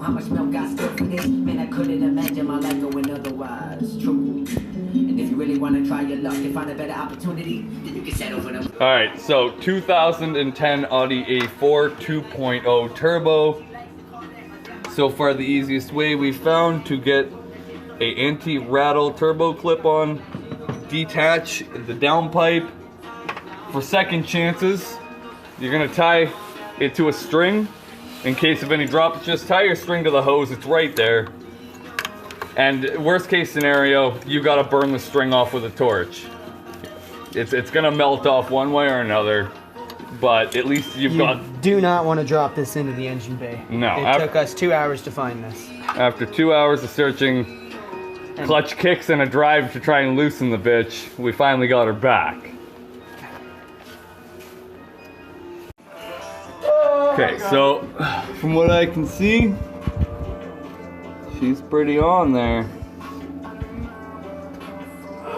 How much milk I spilled for this? Man, I couldn't imagine my life going otherwise. True. And if you really want to try your luck and find a better opportunity, then you can settle for them. Alright, so 2010 Audi A4 2.0 turbo. So far the easiest way we found to get a anti-rattle turbo clip-on, detach the downpipe. For second chances, you're gonna tie it to a string. In case of any drops, just tie your string to the hose, it's right there. And worst case scenario, you gotta burn the string off with a torch. It's gonna melt off one way or another, but at least you do not want to drop this into the engine bay. No. It took us 2 hours to find this. After 2 hours of searching, clutch kicks and a drive to try and loosen the bitch, we finally got her back. Okay, so from what I can see, she's pretty on there.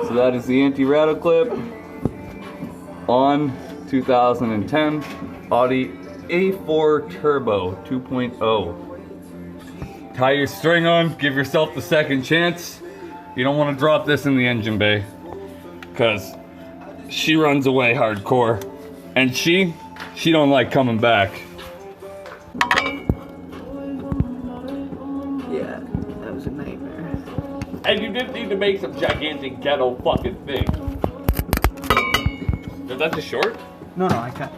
So that is the anti-rattle clip on 2010 Audi A4 Turbo 2.0. Tie your string on, give yourself the second chance. You don't want to drop this in the engine bay, because she runs away hardcore, and she don't like coming back. Yeah, that was a nightmare. And you didn't need to make some gigantic ghetto fucking thing. Is that too short? No, I cut.